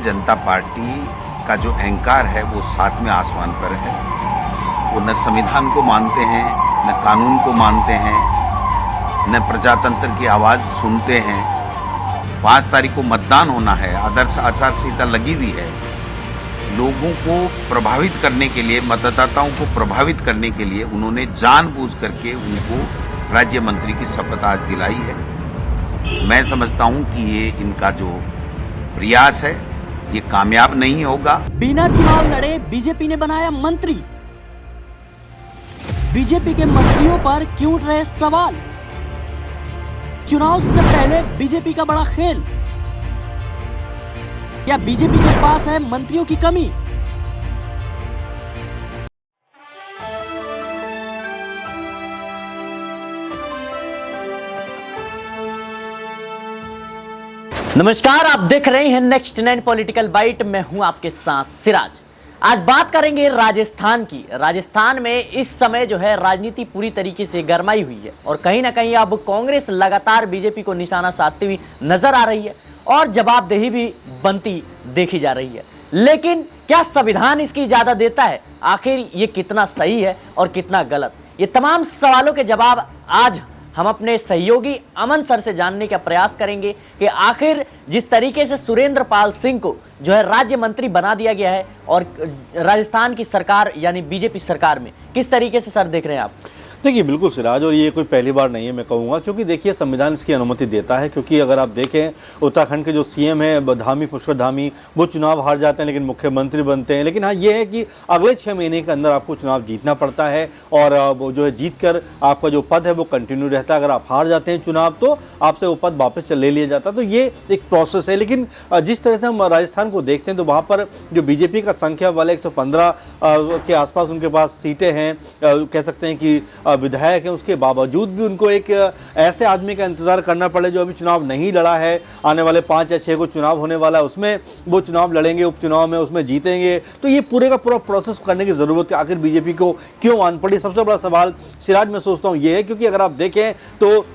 जनता party का जो अहंकार है वो सातवें आसमान पर है। वो न संविधान को मानते हैं, न कानून को मानते हैं, न प्रजातंत्र की आवाज़ सुनते हैं। 5 तारीख को मतदान होना है, आदर्श आचार संहिता लगी हुई है। लोगों को प्रभावित करने के लिए, मतदाताओं को प्रभावित करने के लिए उन्होंने जानबूझ करके उनको राज्य मंत्री की शपथ आज दिलाई है। मैं समझता हूं कि ये इनका जो प्रयास है ये कामयाब नहीं होगा। बिना चुनाव लड़े बीजेपी ने बनाया मंत्री। बीजेपी के मंत्रियों पर क्यों उठ रहे सवाल? चुनाव से पहले बीजेपी का बड़ा खेल, या बीजेपी के पास है मंत्रियों की कमी? नमस्कार, आप देख रहे हैं नेक्स्ट 9 पॉलिटिकल बाइट। मैं हूं आपके साथ सिराज। आज बात करेंगे राजस्थान की। राजस्थान में इस समय जो है राजनीति पूरी तरीके से गरमाई हुई है और कहीं ना कहीं अब कांग्रेस लगातार बीजेपी को निशाना साधती हुई नजर आ रही है और जवाबदेही भी बनती देखी जा रही है। लेकिन क्या संविधान इसकी इजाजत देता है? आखिर ये कितना सही है और कितना गलत? ये तमाम सवालों के जवाब आज हम अपने सहयोगी अमन सर से जानने का प्रयास करेंगे कि आखिर जिस तरीके से सुरेंद्र पाल सिंह को जो है राज्य मंत्री बना दिया गया है और राजस्थान की सरकार यानी बीजेपी सरकार में किस तरीके से सर देख रहे हैं आप? देखिए बिल्कुल सिराज, और ये कोई पहली बार नहीं है मैं कहूँगा, क्योंकि देखिए संविधान इसकी अनुमति देता है। क्योंकि अगर आप देखें उत्तराखंड के जो सीएम हैं धामी, पुष्कर धामी, वो चुनाव हार जाते हैं लेकिन मुख्यमंत्री बनते हैं। लेकिन हाँ ये है कि अगले 6 महीने के अंदर आपको चुनाव जीतना पड़ता है और वो जो है जीत कर आपका जो पद है वो कंटिन्यू रहता है। अगर आप हार जाते हैं चुनाव तो आपसे वो पद वापस ले लिया जाता है। तो ये एक प्रोसेस है। लेकिन जिस तरह से हम राजस्थान को देखते हैं तो वहाँ पर जो बीजेपी का संख्या वाले 115 के आसपास उनके पास सीटें हैं, कह सकते हैं कि विधायक हैं, उसके बावजूद भी उनको एक ऐसे आदमी का इंतजार करना पड़े जो अभी चुनाव नहीं लड़ा है। आने वाले 5 या 6 को चुनाव होने वाला है, उसमें वो चुनाव लड़ेंगे, उपचुनाव में उसमें जीतेंगे। तो ये पूरे का पूरा प्रोसेस करने की जरूरत है। आखिर बीजेपी को क्यों आन पड़ी? सबसे बड़ा सवाल सिराज मैं सोचता हूँ ये है, क्योंकि अगर आप देखें तो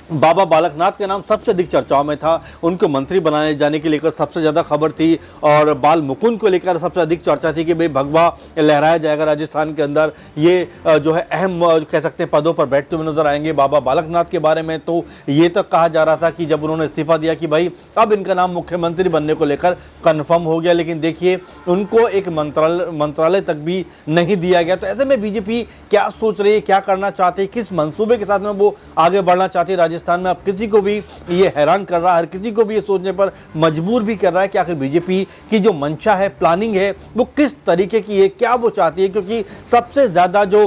बाबा बालकनाथ का नाम सबसे अधिक चर्चाओं में था। उनको मंत्री बनाए जाने के लेकर सबसे ज़्यादा खबर थी और बाल मुकुंद को लेकर सबसे अधिक चर्चा थी कि भाई भगवा लहराया जाएगा राजस्थान के अंदर। ये जो है अहम कह सकते हैं पदों पर बैठते हुए नजर आएंगे। बाबा बालकनाथ के बारे में तो ये तक कहा जा रहा था कि जब उन्होंने इस्तीफा दिया कि भाई अब इनका नाम मुख्यमंत्री बनने को लेकर कन्फर्म हो गया। लेकिन देखिए उनको एक मंत्रालय तक भी नहीं दिया गया। तो ऐसे में बीजेपी क्या सोच रही है, क्या करना चाहती है, किस मंसूबे के साथ में वो आगे बढ़ना चाहती है राजस्थान में? अब किसी को भी ये हैरान कर रहा है, हर किसी को भी ये सोचने पर मजबूर भी कर रहा है कि आखिर बीजेपी की जो मंशा है, प्लानिंग है, वो किस तरीके की है, क्या वो चाहती है। क्योंकि सबसे ज्यादा जो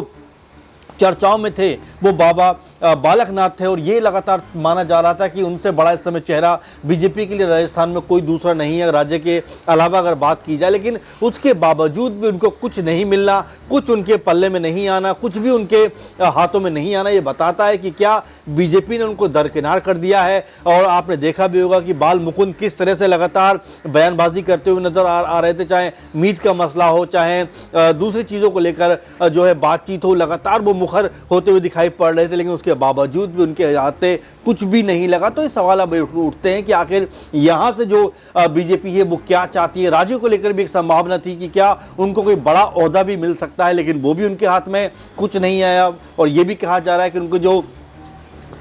चर्चाओं में थे वो बाबा बालकनाथ थे और ये लगातार माना जा रहा था कि उनसे बड़ा इस समय चेहरा बीजेपी के लिए राजस्थान में कोई दूसरा नहीं है राज्य के अलावा अगर बात की जाए। लेकिन उसके बावजूद भी उनको कुछ नहीं मिलना, कुछ उनके पल्ले में नहीं आना, कुछ भी उनके हाथों में नहीं आना, ये बताता है कि क्या बीजेपी ने उनको दरकिनार कर दिया है। और आपने देखा भी होगा कि बाल मुकुंद किस तरह से लगातार बयानबाजी करते हुए नजर आ रहे थे, चाहे मीट का मसला हो, चाहे दूसरी चीज़ों को लेकर जो है बातचीत हो, लगातार वो मुखर होते हुए दिखाई पड़ रहे थे। लेकिन उसके बावजूद भी उनके हाथे कुछ भी नहीं लगा। तो ये सवाल अब उठते हैं कि आखिर यहाँ से जो बीजेपी है वो क्या चाहती है। राज्यों को लेकर भी एक संभावना थी कि क्या उनको कोई बड़ा ओहदा भी मिल सकता है, लेकिन वो भी उनके हाथ में कुछ नहीं आया। और ये भी कहा जा रहा है कि उनको जो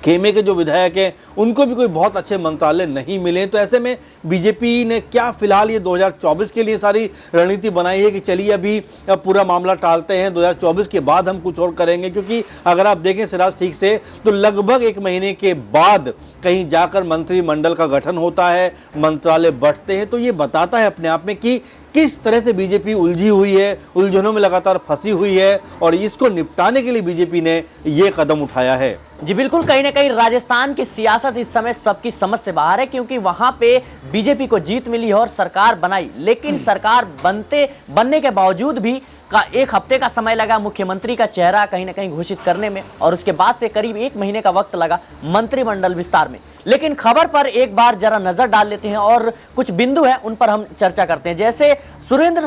खेमे के जो विधायक हैं उनको भी कोई बहुत अच्छे मंत्रालय नहीं मिले। तो ऐसे में बीजेपी ने क्या फिलहाल ये 2024 के लिए सारी रणनीति बनाई है कि चलिए अभी पूरा मामला टालते हैं, 2024 के बाद हम कुछ और करेंगे। क्योंकि अगर आप देखें सिराज ठीक से तो लगभग 1 महीने के बाद कहीं जाकर मंत्रिमंडल का गठन होता है, मंत्रालय बढ़ते हैं। तो ये बताता है अपने आप में कि किस तरह से बीजेपी उलझी हुई है, उलझनों में लगातार फंसी हुई है और इसको निपटाने के लिए बीजेपी ने ये कदम उठाया है। जी बिल्कुल, कहीं ना कहीं राजस्थान की सियासत इस समय सबकी समझ से बाहर है, क्योंकि वहां पे बीजेपी को जीत मिली है और सरकार बनाई। लेकिन सरकार बनने के बावजूद भी का 1 हफ्ते का समय लगा मुख्यमंत्री का चेहरा कहीं ना कहीं घोषित करने में और उसके बाद से करीब 1 महीने का वक्त लगा मंत्रिमंडल विस्तार में। लेकिन खबर पर एक बार जरा नजर डाल लेते हैं और कुछ बिंदु हैं उन पर हम चर्चा करते हैं। जैसे सुरेंद्र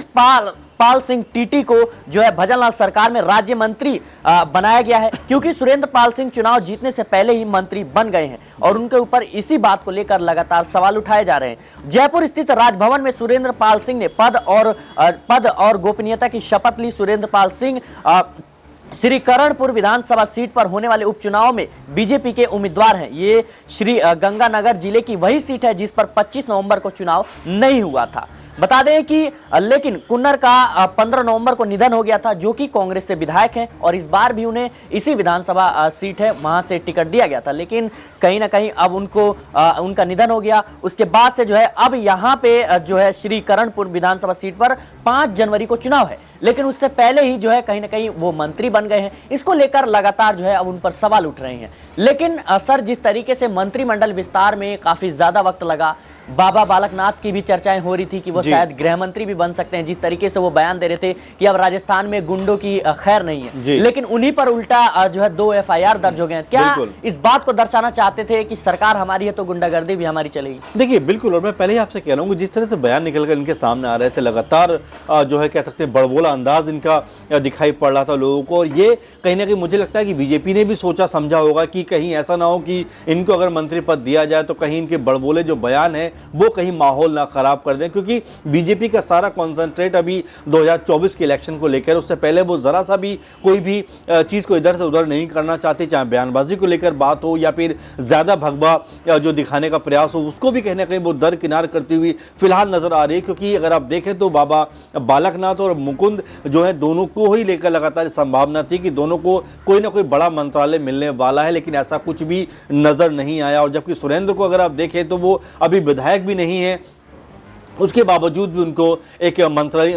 पाल सिंह टीटी को जो है भजनलाल सरकार में राज्य मंत्री बनाया गया है, क्योंकि सुरेंद्र पाल सिंह चुनाव जीतने से पहले ही मंत्री बन गए हैं और उनके ऊपर इसी बात को लेकर लगातार सवाल उठाए जा रहे हैं। जयपुर स्थित राजभवन में सुरेंद्र पाल सिंह ने पद और गोपनीयता की शपथ ली। सुरेंद्र पाल सिंह श्री करणपुर विधानसभा सीट पर होने वाले उपचुनाव में बीजेपी के उम्मीदवार हैं। ये श्री गंगानगर जिले की वही सीट है जिस पर 25 नवंबर को चुनाव नहीं हुआ था। बता दें कि लेकिन कुन्नर का 15 नवंबर को निधन हो गया था, जो कि कांग्रेस से विधायक हैं और इस बार भी उन्हें इसी विधानसभा सीट है वहां से टिकट दिया गया था, लेकिन कहीं ना कहीं अब उनका निधन हो गया। उसके बाद से जो है अब यहाँ पे जो है श्री करणपुर विधानसभा सीट पर 5 जनवरी को चुनाव है, लेकिन उससे पहले ही जो है कहीं ना कहीं वो मंत्री बन गए हैं। इसको लेकर लगातार जो है अब उन पर सवाल उठ रहे हैं। लेकिन सर, जिस तरीके से मंत्रिमंडल विस्तार में काफी ज्यादा वक्त लगा, बाबा बालकनाथ की भी चर्चाएं हो रही थी कि वो शायद गृह मंत्री भी बन सकते हैं। जिस तरीके से वो बयान दे रहे थे कि अब राजस्थान में गुंडों की खैर नहीं है, लेकिन उन्हीं पर उल्टा जो है 2 FIR दर्ज हो गए हैं। क्या इस बात को दर्शाना चाहते थे कि सरकार हमारी है तो गुंडागर्दी भी हमारी चलेगी? देखिए बिल्कुल, और मैं पहले ही आपसे कह रहा हूँ जिस तरह से बयान निकलकर इनके सामने आ रहे थे, लगातार जो है कह सकते हैं बड़बोला अंदाज इनका दिखाई पड़ रहा था लोगों को, और ये कहीं ना कहीं मुझे लगता है कि बीजेपी ने भी सोचा समझा होगा कि कहीं ऐसा ना हो कि इनको अगर मंत्री पद दिया जाए तो कहीं इनके बड़बोले जो बयान है वो कहीं माहौल ना खराब कर दें, क्योंकि बीजेपी का सारा कॉन्सेंट्रेट अभी 2024 के इलेक्शन को लेकर, उससे पहले वो जरा सा भी कोई भी चीज़ को इधर से उधर नहीं करना चाहते, चाहे बयानबाजी को लेकर बात हो या फिर ज़्यादा भगवा जो दिखाने का प्रयास हो, उसको भी कहीं ना कहीं वो दरकिनार करती हुई फिलहाल नजर आ रही है। क्योंकि अगर आप देखें तो बाबा बालकनाथ और मुकुंद जो है दोनों को ही लेकर लगातार संभावना थी कि दोनों को कोई ना कोई बड़ा मंत्रालय मिलने वाला है, लेकिन ऐसा कुछ भी नजर नहीं आया। और जबकि सुरेंद्र को अगर आप देखें तो वो अभी विधायक भी नहीं है, उसके बावजूद भी उनको एक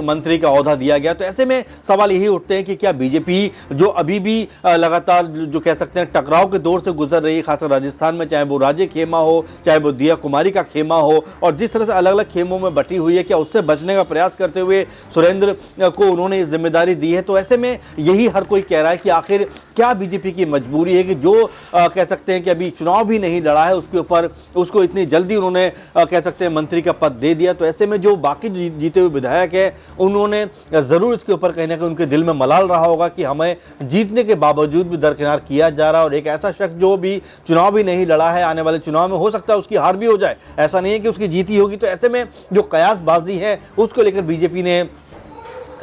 मंत्री का ओहदा दिया गया। तो ऐसे में सवाल यही उठते हैं कि क्या बीजेपी जो अभी भी लगातार जो कह सकते हैं टकराव के दौर से गुजर रही है, खासकर राजस्थान में, चाहे वो राज्य खेमा हो, चाहे वो दिया कुमारी का खेमा हो, और जिस तरह से अलग अलग खेमों में बटी हुई है, क्या उससे बचने का प्रयास करते हुए सुरेंद्र को उन्होंने इस जिम्मेदारी दी है? तो ऐसे में यही हर कोई कह रहा है कि आखिर क्या बीजेपी की मजबूरी है कि जो कह सकते हैं कि अभी चुनाव भी नहीं लड़ा है उसके ऊपर उसको इतनी जल्दी उन्होंने कह सकते हैं मंत्री का पद दे दिया। तो ऐसे में जो बाकी जीते हुए विधायक है उन्होंने जरूर इसके ऊपर कहीं ना कहीं उनके दिल में मलाल रहा होगा कि हमें जीतने के बावजूद भी दरकिनार किया जा रहा है। और एक ऐसा शख्स जो भी चुनाव भी नहीं लड़ा है, आने वाले चुनाव में हो सकता है उसकी हार भी हो जाए, ऐसा नहीं है कि उसकी जीती होगी। तो ऐसे में जो कयासबाजी है उसको लेकर बीजेपी ने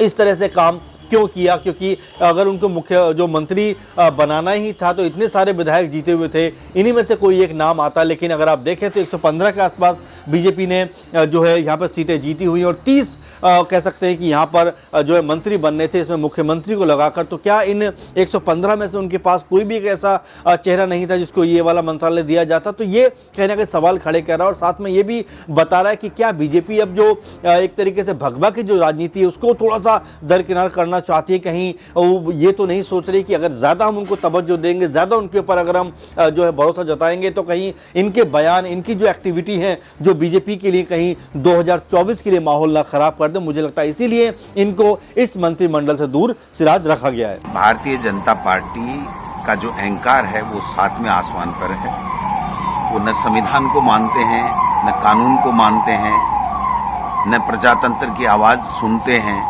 इस तरह से काम क्यों किया? क्योंकि अगर उनको मुख्य जो मंत्री बनाना ही था तो इतने सारे विधायक जीते हुए थे, इन्हीं में से कोई एक नाम आता। लेकिन अगर आप देखें तो 115 के आसपास बीजेपी ने जो है यहाँ पर सीटें जीती हुई और 30 कह सकते हैं कि यहाँ पर जो है मंत्री बनने थे, इसमें मुख्यमंत्री को लगाकर। तो क्या इन 115 में से उनके पास कोई भी एक ऐसा चेहरा नहीं था जिसको ये वाला मंत्रालय दिया जाता? तो ये कहीं ना कहीं सवाल खड़े कर रहा है और साथ में ये भी बता रहा है कि क्या बीजेपी अब जो एक तरीके से भगवा की जो राजनीति है उसको थोड़ा सा दरकिनार करना चाहती है? कहीं वो ये तो नहीं सोच रही कि अगर ज़्यादा हम उनको तवज्जो देंगे, ज़्यादा उनके ऊपर अगर हम जो है भरोसा जताएंगे तो कहीं इनके बयान, इनकी जो एक्टिविटी है जो बीजेपी के लिए कहीं 2024 के लिए माहौल ना खराब कर दे? मुझे लगता है इसीलिए इनको इस मंत्रिमंडल से दूर सिराज रखा गया है। भारतीय जनता पार्टी का जो अहंकार है वो 7वें आसमान पर है। वो न संविधान को मानते हैं, न कानून को मानते हैं, न प्रजातंत्र की आवाज़ सुनते हैं।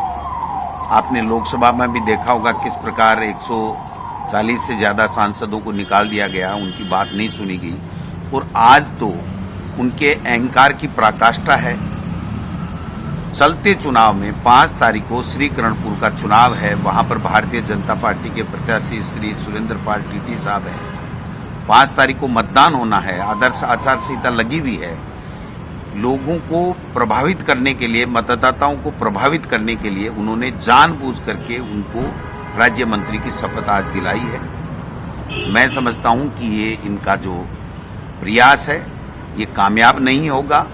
आपने लोकसभा में भी देखा होगा किस प्रकार 140 से ज़्यादा सांसदों को निकाल दिया गया, उनकी बात नहीं सुनी गई। और आज तो उनके अहंकार की पराकाष्ठा है। चलते चुनाव में 5 तारीख को श्री करणपुर का चुनाव है, वहां पर भारतीय जनता पार्टी के प्रत्याशी श्री सुरेंद्र पाल टीटी साहब हैं। 5 तारीख को मतदान होना है, आदर्श आचार संहिता लगी हुई है। लोगों को प्रभावित करने के लिए, मतदाताओं को प्रभावित करने के लिए उन्होंने जानबूझ करके उनको राज्य मंत्री की शपथ आज दिलाई है। मैं समझता हूं कि ये इनका जो प्रयास है ये कामयाब नहीं होगा,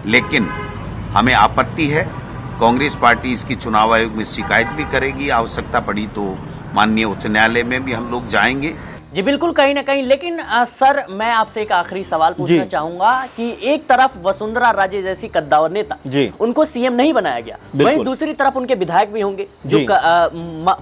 लेकिन हमें आपत्ति है। कांग्रेस पार्टी इसकी चुनाव आयोग में शिकायत भी करेगी, आवश्यकता पड़ी तो माननीय उच्च न्यायालय में भी हम लोग जाएंगे। जी बिल्कुल, कहीं ना कहीं। लेकिन सर, मैं आपसे एक आखिरी सवाल पूछना चाहूंगा कि एक तरफ वसुंधरा राजे जैसी कद्दावर नेता, उनको सीएम नहीं बनाया गया, वहीं दूसरी तरफ उनके विधायक भी होंगे जो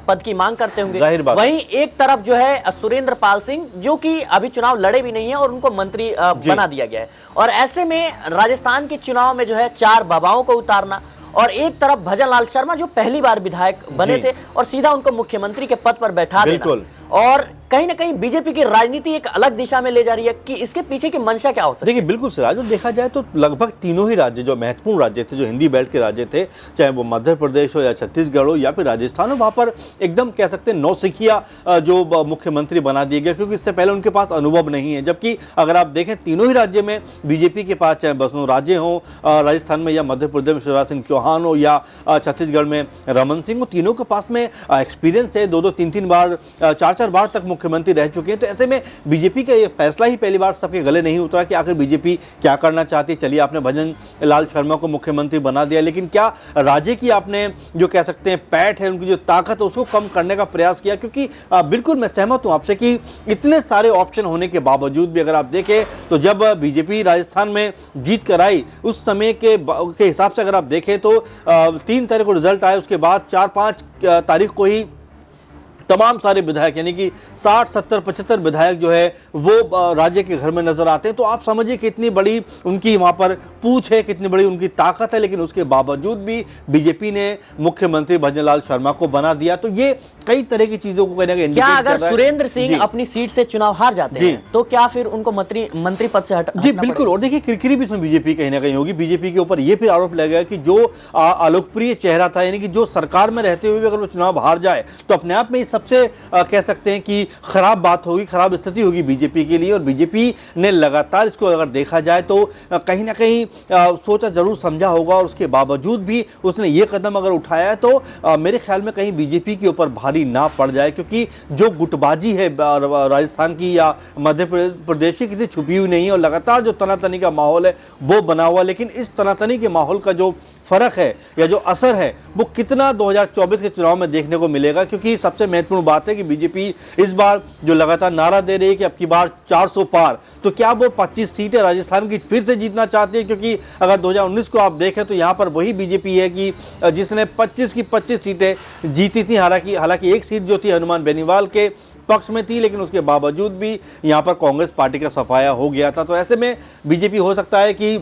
पद की मांग करते होंगे, वहीं एक तरफ जो है सुरेंद्र पाल सिंह जो कि अभी चुनाव लड़े भी नहीं है और उनको मंत्री बना दिया गया है। और ऐसे में राजस्थान के चुनाव में जो है 4 बाबाओं को उतारना और एक तरफ भजन लाल शर्मा जो पहली बार विधायक बने थे और सीधा उनको मुख्यमंत्री के पद पर बैठा देना, और कहीं ना कहीं बीजेपी की राजनीति एक अलग दिशा में ले जा रही है कि इसके पीछे की मंशा क्या हो सकती है? देखिए बिल्कुल सिराज, और देखा जाए तो लगभग तीनों ही राज्य जो महत्वपूर्ण राज्य थे, जो हिंदी बेल्ट के राज्य थे, चाहे वो मध्य प्रदेश हो या छत्तीसगढ़ हो या फिर राजस्थान हो, वहाँ पर एकदम कह सकते हैं नौसिखिया जो मुख्यमंत्री बना दिए गए, क्योंकि इससे पहले उनके पास अनुभव नहीं है। जबकि अगर आप देखें तीनों ही राज्य में बीजेपी के पास, चाहे बसनों राज्य हो राजस्थान में या मध्य प्रदेश में शिवराज सिंह चौहान हो या छत्तीसगढ़ में रमन सिंह हो, तीनों के पास में एक्सपीरियंस है, 2-2, 3-3 बार, 4-4 बार तक मुख्यमंत्री रह चुके हैं। तो ऐसे में बीजेपी का ये फैसला ही पहली बार सबके गले नहीं उतरा कि आखिर बीजेपी क्या करना चाहती है। चलिए आपने भजन लाल शर्मा को मुख्यमंत्री बना दिया, लेकिन क्या राज्य की आपने जो कह सकते हैं पैठ है, उनकी जो ताकत है, उसको कम करने का प्रयास किया? क्योंकि बिल्कुल मैं सहमत हूं आपसे कि इतने सारे ऑप्शन होने के बावजूद भी अगर आप देखें तो जब बीजेपी राजस्थान में जीत कर आई, उस समय के हिसाब से अगर आप देखें तो 3 तारीख को रिजल्ट आया, उसके बाद 4-5 तारीख को ही तमाम सारे विधायक यानी कि 60, 70, 75 विधायक जो है वो राज्य के घर में नजर आते हैं। तो आप समझिए कितनी बड़ी उनकी वहां पर पूछ है, कितनी बड़ी उनकी ताकत है, लेकिन उसके बावजूद भी बीजेपी ने मुख्यमंत्री भजन लाल शर्मा को बना दिया। तो ये कई तरह की चीजों को कहने का, क्या अगर सुरेंद्र सिंह अपनी सीट से चुनाव हार जाते हैं तो क्या फिर उनको मंत्री पद से हटना? जी बिल्कुल। और देखिए किरकिरी भी इसमें बीजेपी कहीं ना कहीं होगी। बीजेपी के ऊपर ये फिर आरोप लगेगा कि जो अलोकप्रिय चेहरा था, यानी कि जो सरकार में रहते हुए अगर वो चुनाव हार जाए तो अपने आप में सबसे कह सकते हैं कि खराब बात होगी, खराब स्थिति होगी बीजेपी के लिए। और बीजेपी ने लगातार इसको अगर देखा जाए तो कहीं ना कहीं सोचा जरूर समझा होगा, और उसके बावजूद भी उसने ये कदम अगर उठाया है तो मेरे ख्याल में कहीं बीजेपी के ऊपर भारी ना पड़ जाए, क्योंकि जो गुटबाजी है राजस्थान की या मध्य प्रदेश की किसी छुपी हुई नहीं है, और लगातार जो तनातनी का माहौल है वो बना हुआ। लेकिन इस तनातनी के माहौल का जो फर्क है या जो असर है वो कितना 2024 के चुनाव में देखने को मिलेगा, क्योंकि सबसे महत्वपूर्ण बात है कि बीजेपी इस बार जो लगातार नारा दे रही है कि अब की बार 400 पार, तो क्या वो 25 सीटें राजस्थान की फिर से जीतना चाहती है? क्योंकि अगर 2019 को आप देखें तो यहाँ पर वही बीजेपी है कि जिसने 25 की 25 सीटें जीती थी। हालांकि एक सीट जो थी हनुमान बेनीवाल के पक्ष में थी, लेकिन उसके बावजूद भी यहाँ पर कांग्रेस पार्टी का सफाया हो गया था। तो ऐसे में बीजेपी हो सकता है कि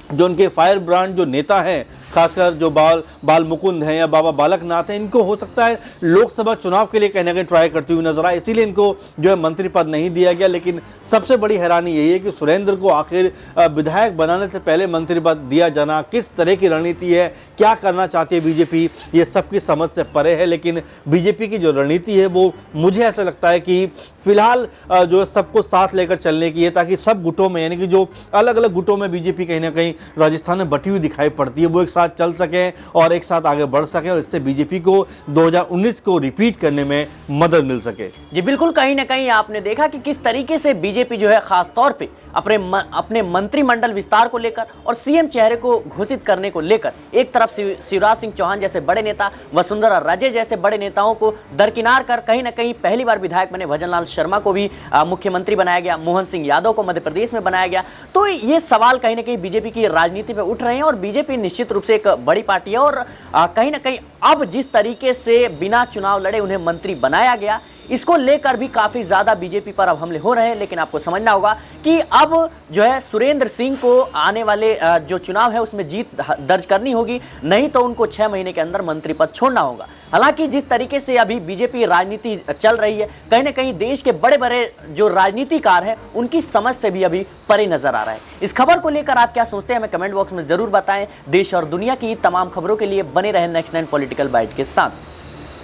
जो उनके फायर ब्रांड जो नेता हैं, खासकर जो बाल मुकुंद हैं या बाबा बालकनाथ हैं, इनको हो सकता है लोकसभा चुनाव के लिए कहीं ना कहीं ट्राई करते हुए नजर आए, इसीलिए इनको जो है मंत्री पद नहीं दिया गया। लेकिन सबसे बड़ी हैरानी यही है कि सुरेंद्र को आखिर विधायक बनाने से पहले मंत्री पद दिया जाना किस तरह की रणनीति है, क्या करना चाहती है बीजेपी, ये सबकी समझ से परे है। लेकिन बीजेपी की जो रणनीति है वो मुझे ऐसा लगता है कि फिलहाल जो सबको साथ लेकर चलने की है, ताकि सब गुटों में, यानी कि जो अलग अलग गुटों में बीजेपी कहीं ना कहीं राजस्थान में बटी हुई दिखाई पड़ती है, वो एक साथ चल सकें और एक साथ आगे बढ़ सकें, और इससे बीजेपी को 2019 को रिपीट करने में मदद मिल सके। जी बिल्कुल, कहीं ना कहीं आपने देखा कि किस तरीके से बीजेपी जो है खास तौर पे अपने मंत्रिमंडल विस्तार को लेकर और सीएम चेहरे को घोषित करने को लेकर एक तरफ शिवराज सिंह चौहान जैसे बड़े नेता, वसुंधरा राजे जैसे बड़े नेताओं को दरकिनार कर कहीं ना कहीं पहली बार विधायक बने भजन लाल शर्मा को भी मुख्यमंत्री बनाया गया, मोहन सिंह यादव को मध्य प्रदेश में बनाया गया। तो ये सवाल कहीं ना कहीं बीजेपी की राजनीति में उठ रहे हैं, और बीजेपी निश्चित रूप से एक बड़ी पार्टी है, और कहीं ना कहीं अब जिस तरीके से बिना चुनाव लड़े उन्हें मंत्री बनाया गया, इसको लेकर भी काफी ज्यादा बीजेपी पर अब हमले हो रहे हैं। लेकिन आपको समझना होगा कि अब जो है सुरेंद्र सिंह को आने वाले जो चुनाव है उसमें जीत दर्ज करनी होगी, नहीं तो उनको 6 महीने के अंदर मंत्री पद छोड़ना होगा। हालांकि जिस तरीके से अभी बीजेपी राजनीति चल रही है, कहीं ना कहीं देश के बड़े बड़े जो राजनीतिकार हैं उनकी समझ से भी अभी परे नजर आ रहा है। इस खबर को लेकर आप क्या सोचते हैं हमें कमेंट बॉक्स में जरूर बताएं। देश और दुनिया की तमाम खबरों के लिए बने रहें नेक्स्ट 9 पॉलिटिकल बाइट के साथ।